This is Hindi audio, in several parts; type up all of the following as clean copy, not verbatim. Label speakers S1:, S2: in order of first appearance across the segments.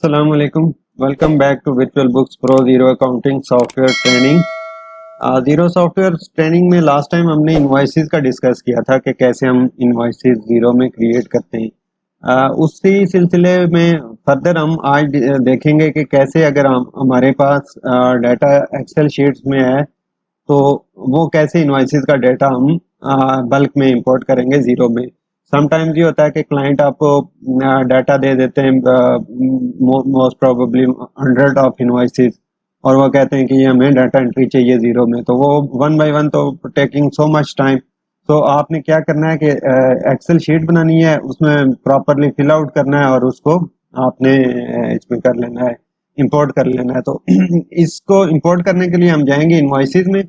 S1: Assalamualaikum. Welcome back to Virtual Books Pro Zero Accounting Software Training. Zero software training में लास्ट टाइम हमने इनवॉइसेस का डिस्कस किया था कि कैसे हम इनवॉइसेस जीरो में क्रिएट करते हैं। उसी सिलसिले में फर्दर हम आज देखेंगे कि कैसे अगर हम हमारे पास डाटा एक्सेल शीट्स में है तो वो कैसे इनवॉइसेस का डाटा हम बल्क में इंपोर्ट करेंगे जीरो में। समटाइम्स ये होता है कि क्लाइंट आपको डाटा दे देते हैं मोस्ट प्रोबेबली 100 ऑफ इनवॉइसेस और वो कहते हैं कि ये हमें डाटा एंट्री चाहिए जीरो में, तो वो वन बाय वन तो टेकिंग सो मच टाइम। तो आपने क्या करना है कि एक्सेल शीट बनानी है, उसमें प्रॉपरली फिल आउट करना है और उसको आपने इसमें कर लेना है, इंपोर्ट कर लेना है। तो इसको इंपोर्ट करने के लिए हम जाएंगे इनवॉइसेस में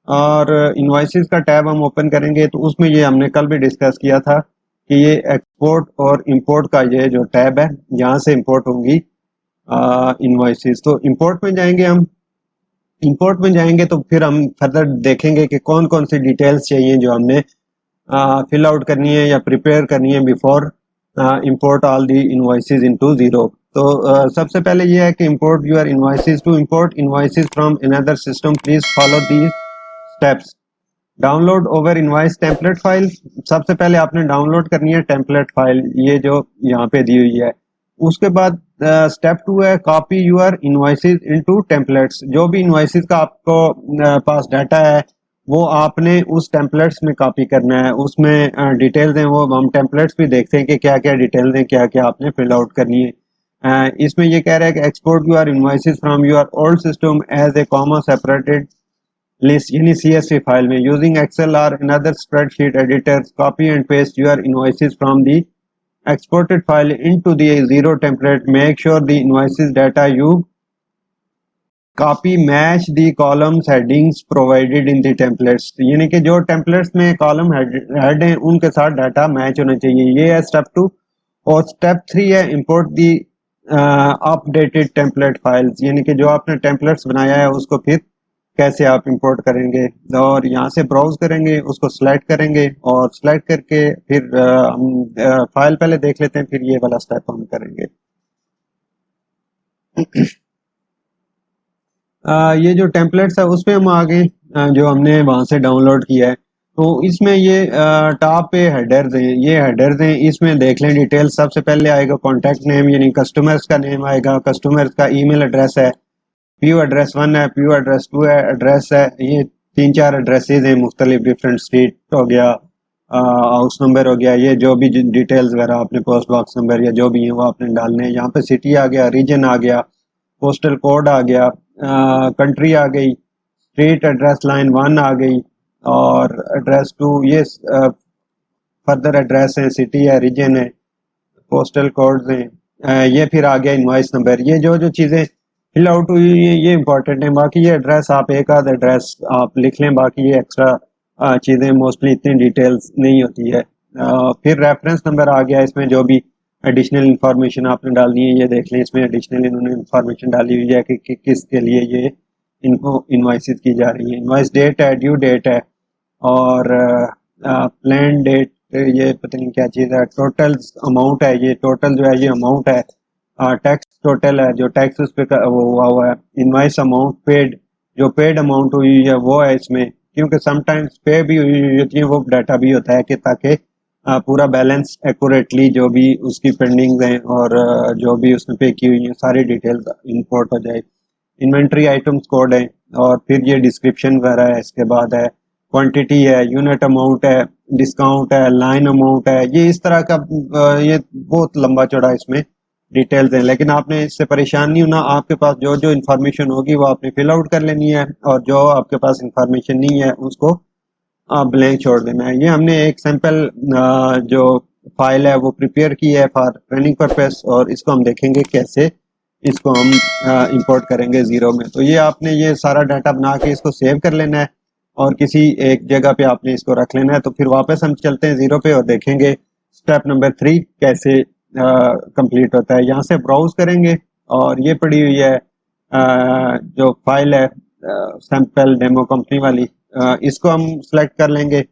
S1: और इनवॉइसेस का टैब हम ओपन करेंगे। तो उसमें ये हमने कल भी डिस्कस किया था कि ये एक्सपोर्ट और इंपोर्ट का ये जो टैब है, यहाँ से इंपोर्ट होंगी इनवॉइसेस। तो इंपोर्ट में जाएंगे हम। इंपोर्ट में जाएंगे तो फिर हम फर्दर देखेंगे कि कौन कौन सी डिटेल्स चाहिए जो हमने फिल आउट करनी है या प्रिपेयर करनी है before import all the invoices into Xero. तो सबसे पहले ये है कि import your invoices. To import invoices from another system please follow these steps. Download over invoice template file. सबसे पहले आपने डाउनलोड करनी है टेम्पलेट फाइल, ये जो यहाँ पे दी हुई है। उसके बाद स्टेप 2 है copy your invoices into templates. जो भी इनवॉइसेस का आपको पास डाटा है वो आपने उस टेम्पलेट्स में कॉपी करना है। उसमें डिटेल्स हैं, वो हम टेम्पलेट्स भी देखते हैं कि क्या क्या डिटेल्स हैं, क्या क्या आपने फिल आउट करनी है। इसमें ये कह रहा है कि export your invoices from your old system as a comma separated list यानी CSV फाइल में using Excel or another spreadsheet editors copy and paste your invoices from the exported file into the zero template. Make sure the invoices data you copy match the columns headings provided in the templates। यानी कि जो templates में column head हैं उनके साथ डाटा मैच होना चाहिए। ये है स्टेप 2। और स्टेप 3 है import the updated template files। यानी कि जो आपने templates बनाया है उसको फिर कैसे आप इंपोर्ट करेंगे। और यहाँ से ब्राउज करेंगे, उसको सिलेक्ट करेंगे और सिलेक्ट करके फिर हम फाइल पहले देख लेते हैं, फिर ये वाला स्टेप हम करेंगे। ये जो टेम्पलेट्स है उसमें हम आगे जो हमने वहां से डाउनलोड किया है, तो इसमें ये टॉप पे हेडर्स हैं, ये हेडर्स हैं, इसमें देख लें डिटेल्स। सबसे पहले आएगा कॉन्टैक्ट नेम यानी कस्टमर्स का नेम आएगा, कस्टमर्स का ईमेल एड्रेस है, व्यू एड्रेस 1 है, व्यू एड्रेस 2 है, एड्रेस है, ये 3-4 एड्रेसेस हैं मुख्तलिफ, डिफरेंट स्ट्रीट हो गया, हाउस नंबर हो गया, ये जो भी डिटेल्स वगैरह आपने पोस्ट बॉक्स नंबर या जो भी है वो आपने डालने हैं। यहाँ पे सिटी आ गया, रीजन आ गया, पोस्टल कोड आ गया, कंट्री आ गई, स्ट्रीट एड्रेस लाइन 1 आ गई और एड्रेस 2, ये फर्दर एड्रेस है, सिटी है, रीजन है, पोस्टल कोड्स हैं, ये फिर आ गया इनवॉइस नंबर। ये जो जो चीज़ें फिल आउट हुई ये इंपॉर्टेंट है। बाकी ये एड्रेस आप एक आध एड्रेस आप लिख लें, बाकी ये एक्स्ट्रा चीज़ें मोस्टली इतनी डिटेल्स नहीं होती है। फिर रेफरेंस नंबर आ गया, इसमें जो भी एडिशनल इंफॉर्मेशन आपने डालनी है ये देख लें, इसमें एडिशनल इन्होंने इंफॉर्मेशन डाली हुई है कि किसके लिए ये इनको इनवॉइसेस की जा रही है। इनवॉइस डेट है, ड्यू डेट है और प्लान डेट, ये पता नहीं क्या चीज़ है, टोटल अमाउंट है, ये टोटल जो है ये अमाउंट है, टैक्स टोटल है, जो टैक्स उस पर वो हुआ है, इनवाइस अमाउंट पेड, जो पेड अमाउंट हुई है वो है इसमें, क्योंकि समटाइम्स पे भी हुई होती है, वो डाटा भी होता है कि ताकि पूरा बैलेंस एक्यूरेटली जो भी उसकी पेंडिंग हैं और जो भी उसने पे की हुई है सारी डिटेल्स इंपोर्ट हो जाए। इन्वेंट्री आइटम्स कोड है और फिर ये डिस्क्रिप्शन वगैरह है, इसके बाद है क्वांटिटी है, यूनिट अमाउंट है, डिस्काउंट है, लाइन अमाउंट है, ये इस तरह का ये बहुत लंबा चौड़ा इसमें डिटेल्स हैं। लेकिन आपने इससे परेशान नहीं होना, आपके पास जो जो इन्फॉर्मेशन होगी वो आपने फिल आउट कर लेनी है और जो आपके पास इन्फॉर्मेशन नहीं है उसको ब्लैंक छोड़ देना है। ये हमने एक सैंपल जो फाइल है वो प्रिपेयर की है फॉर ट्रेनिंग पर्पस और इसको हम देखेंगे कैसे इसको हम इंपोर्ट करेंगे जीरो में। तो ये आपने ये सारा डाटा बना के इसको सेव कर लेना है और किसी एक जगह पे आपने इसको रख लेना है। तो फिर वापस हम चलते हैं जीरो पे और देखेंगे स्टेप नंबर 3 कैसे कंप्लीट होता है। यहाँ से ब्राउज करेंगे और ये पड़ी हुई है जो फाइल है सैंपल डेमो कंपनी वाली, इसको हम सिलेक्ट कर लेंगे।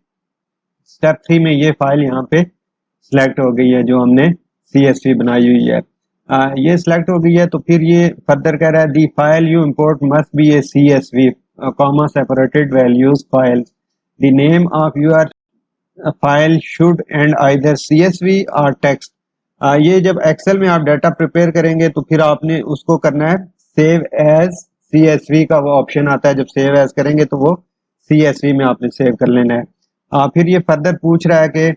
S1: स्टेप 3 में ये फाइल यहाँ पे सिलेक्ट हो गई है जो हमने CSV बनाई हुई है। ये सिलेक्ट हो गई है। तो फिर ये फर्दर कह रहा है the file you import must be a CSV comma separated values file, the name of your file should end either CSV or text. ये जब एक्सेल में आप डाटा प्रिपेयर करेंगे तो फिर आपने उसको करना है सेव एज CSV का वो ऑप्शन आता है, जब सेव एज करेंगे तो वो CSV में आपने सेव कर लेना है। फिर ये फर्दर पूछ रहा है कि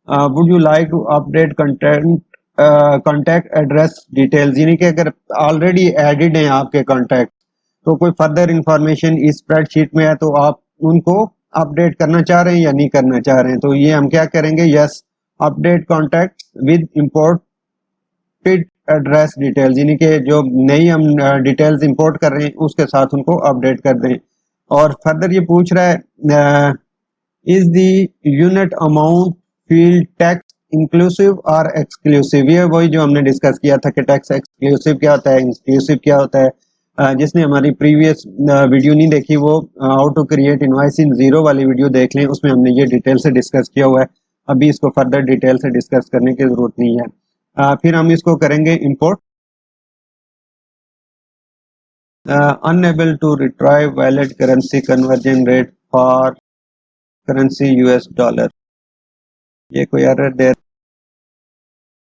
S1: would you like to update content contact address details, यानी कि अगर ऑलरेडी एडिड हैं आपके कॉन्टैक्ट तो कोई फर्दर इंफॉर्मेशन इस स्प्रेडशीट में है तो आप उनको अपडेट करना चाह रहे हैं या नहीं करना चाह रहे हैं। तो ये हम क्या करेंगे, yes update contact with imported address details, यानी कि जो नई हम डिटेल्स इंपोर्ट कर रहे हैं उसके साथ उनको अपडेट कर दें। और फर्दर ये पूछ रहा है is the unit amount field tax inclusive और एक्सक्लूसिव। ये वही जो हमने डिस्कस किया था कि टैक्स एक्सक्लूसिव क्या होता है, इंक्लूसिव क्या होता है। जिसने हमारी प्रीवियस वीडियो नहीं देखी वो how to create invoice in Xero वाली वीडियो देख लें, उसमें हमने ये डिटेल से डिस्कस किया हुआ है। अभी इसको फर्दर डिटेल से डिस्कस करने की जरूरत नहीं है। फिर हम इसको करेंगे import unable to retrieve valid currency conversion rate for currency US$। ये कोई एरर दे,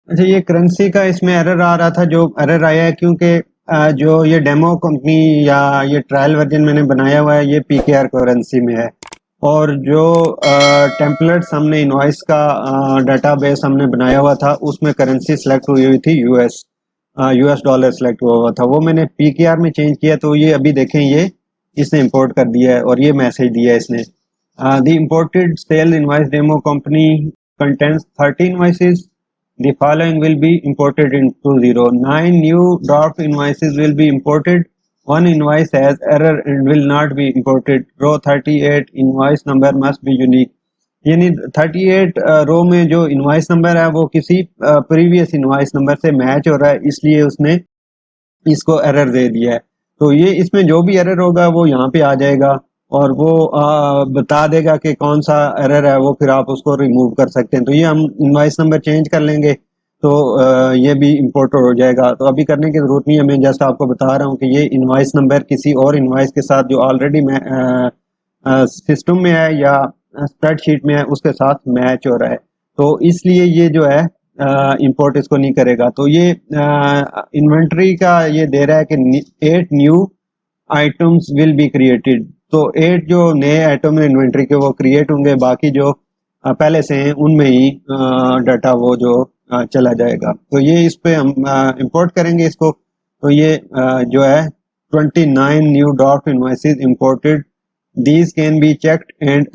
S1: अच्छा ये करेंसी का इसमें एरर आ रहा था। जो एरर आया है क्योंकि जो ये डेमो कंपनी या ये ट्रायल वर्जन मैंने बनाया हुआ है ये PKR करेंसी में है, और जो टेम्पलेट्स हमने इनवॉइस का डाटाबेस हमने बनाया हुआ था उसमें करेंसी सेलेक्ट हुई हुई थी US$ सेलेक्ट हुआ हुआ था, वो मैंने PKR में चेंज किया। तो ये अभी देखें ये इसने इंपोर्ट कर दिया है और ये मैसेज दिया है इसने, the imported sale invoice demo company contains 30 invoices. The following will be imported into 0. 9 new draft invoices will be imported. One invoice has error and will not be imported. Row 38 invoice number must be unique. यानी 38 रो में जो इनवॉइस नंबर है वो किसी प्रीवियस इनवॉइस नंबर से मैच हो रहा है, इसलिए उसने इसको एरर दे दिया है। तो ये इसमें जो भी एरर होगा वो यहाँ पे आ जाएगा और वो बता देगा कि कौन सा एरर है, वो फिर आप उसको रिमूव कर सकते हैं। तो ये हम इनवॉइस नंबर चेंज कर लेंगे तो ये भी इम्पोर्टेड हो जाएगा। तो अभी करने की जरूरत नहीं है, मैं जस्ट आपको बता रहा हूँ कि ये इनवॉइस नंबर किसी और इनवॉइस के साथ जो ऑलरेडी सिस्टम में है या स्प्रेडशीट में है उसके साथ मैच हो रहा है, तो इसलिए ये जो है इंपोर्ट इसको नहीं करेगा। तो ये इन्वेंट्री का ये दे रहा है कि 8 new items will be created. तो 8 जो नए आइटम इन्वेंट्री के वो क्रिएट होंगे, बाकी जो पहले से हैं उनमें ही डाटा वो जो चला जाएगा। तो ये इस पे हम इंपोर्ट करेंगे इसको। तो ये जो है 29 new draft invoices imported, these can be checked and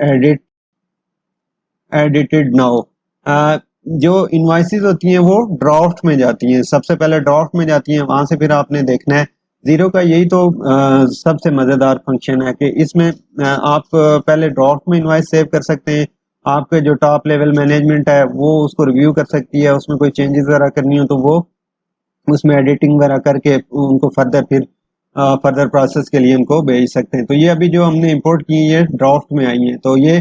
S1: edited now. जो इनवॉइसेस होती हैं वो ड्राफ्ट में जाती हैं, सबसे पहले ड्राफ्ट में जाती हैं, वहां से फिर आपने देखना है जीरो का। यही तो सबसे मजेदार फंक्शन है कि इसमें आप पहले ड्राफ्ट में इनवॉइस सेव कर सकते हैं, आपके जो टॉप लेवल मैनेजमेंट है वो उसको रिव्यू कर सकती है, उसमें कोई चेंजेस वगैरह करनी हो तो वो उसमें एडिटिंग वगैरह करके उनको फर्दर फिर फर्दर प्रोसेस के लिए उनको भेज सकते हैं। तो ये अभी जो हमने इंपोर्ट की है ड्राफ्ट में आई है। तो ये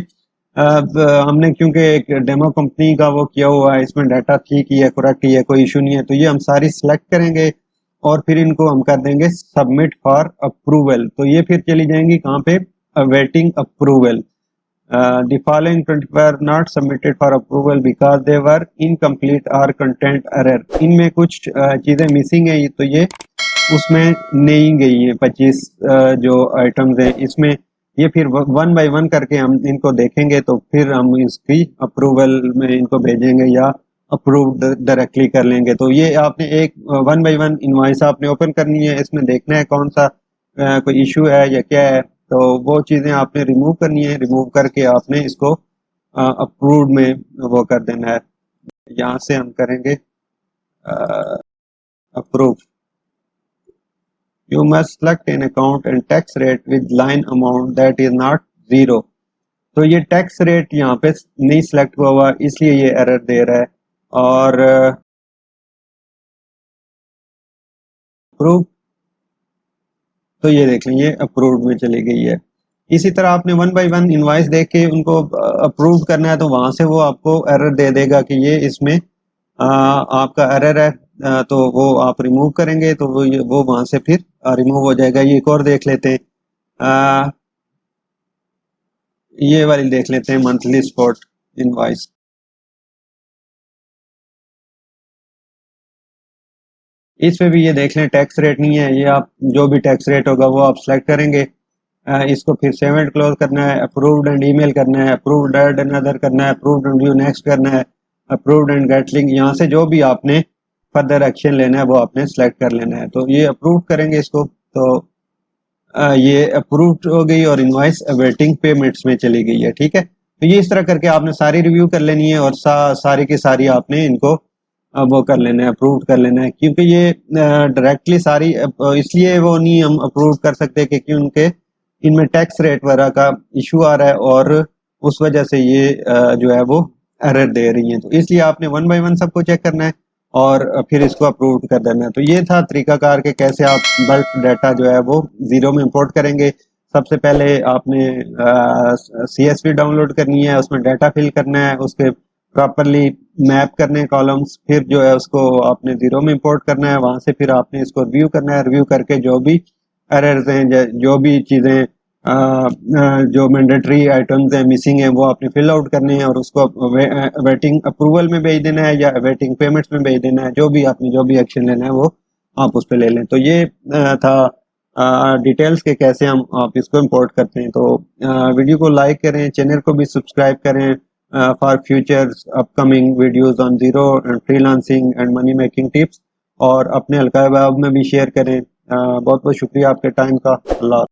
S1: हमने क्योंकि एक डेमो कंपनी का वो किया हुआ है, इसमें डाटा ठीक ही है, करेक्ट ही है, कोई इशू नहीं है। तो ये हम सारी सिलेक्ट करेंगे और फिर इनको हम कर देंगे सबमिट फॉर अप्रूवल। तो ये फिर चली जाएंगी कहाँ पे, waiting approval. The following 20 were not submitted for approval because they were incomplete or content error. इनमें कुछ चीजें मिसिंग है, तो ये उसमें नहीं गई है। 25 जो आइटम्स हैं इसमें ये फिर 1 बाय 1 करके हम इनको देखेंगे, तो फिर हम इसकी अप्रूवल में इनको भेजेंगे या अप्रूव डायरेक्टली कर लेंगे। तो ये आपने एक 1 बाय 1 इनवॉइस आपने ओपन करनी है, इसमें देखना है कौन सा कोई इशू है या क्या है, तो वो चीजें आपने रिमूव करनी है। रिमूव करके आपने इसको अप्रूव्ड में वो कर देना है। यहाँ से हम करेंगे approve. You must select an account and tax rate with line amount that is not zero. तो ये टैक्स रेट यहाँ पे नहीं सिलेक्ट हुआ हुआ, इसलिए ये एरर दे रहा है। और अप्रूव, तो ये देख लें ये अप्रूव्ड में चली गई है। इसी तरह आपने 1 बाय 1 इनवॉइस देख के उनको अप्रूव करना है, तो वहां से वो आपको एरर दे देगा कि ये इसमें आपका एरर है, तो वो आप रिमूव करेंगे तो वो वहां से फिर रिमूव हो जाएगा। ये एक और देख लेते हैं, ये वाली देख लेते हैं, मंथली स्पॉट इनवॉइस। इस पे भी ये देख लें, टैक्स रेट नहीं है, ये आप जो भी टैक्स रेट होगा वो आप सेलेक्ट करेंगे। इसको फिर सेव एंड क्लोज करना है, अप्रूव्ड एंड ईमेल करना है, अप्रूव्ड एड अनदर करना है, अप्रूव्ड एंड व्यू नेक्स्ट करना है, अप्रूव्ड एंड गेट लिंक। यहाँ से जो भी आपने फर्दर एक्शन लेना है वो आपने सेलेक्ट कर लेना है। तो ये अप्रूव करेंगे इसको, तो ये अप्रूव्ड हो गई और इनवॉइस अवेटिंग पेमेंट्स में चली गई है। ठीक है, तो ये इस तरह करके आपने सारी रिव्यू कर लेनी है और सारी की सारी आपने इनको वो कर लेना है, अप्रूव कर लेना है। क्योंकि ये डायरेक्टली सारी इसलिए वो नहीं हम अप्रूव कर सकते क्योंकि उनके इनमें टैक्स रेट वगैरह का इशू आ रहा है और उस वजह से ये जो है वो एरर दे रही है। तो इसलिए आपने वन बाय वन सबको चेक करना है और फिर इसको अप्रूव कर देना है। तो ये था तरीकाकार के कैसे आप बल्क डाटा जो है वो जीरो में इंपोर्ट करेंगे। सबसे पहले आपने CSV डाउनलोड करनी है, उसमें डाटा फिल करना है, उसके प्रॉपरली मैप करने हैं कॉलम्स, फिर जो है उसको आपने जीरो में इंपोर्ट करना है। वहां से फिर आपने इसको रिव्यू करना है, रिव्यू करके जो भी एरर्स हैं, जो भी चीज़ें जो मैंडेटरी आइटम्स हैं मिसिंग हैं वो आपने फिल आउट करने हैं और उसको वेटिंग अप्रूवल में भेज देना है या वेटिंग पेमेंट्स में भेज देना है। जो भी आपने जो भी एक्शन लेना है वो आप उस पर ले लें। तो ये था डिटेल्स के कैसे हम आप इसको इंपोर्ट करते हैं। तो वीडियो को लाइक करें, चैनल को भी सब्सक्राइब करें for future upcoming videos on zero and freelancing and money making tips, और अपने हल्का अहबाब में भी शेयर करें। बहुत बहुत शुक्रिया आपके टाइम का। अल्लाह।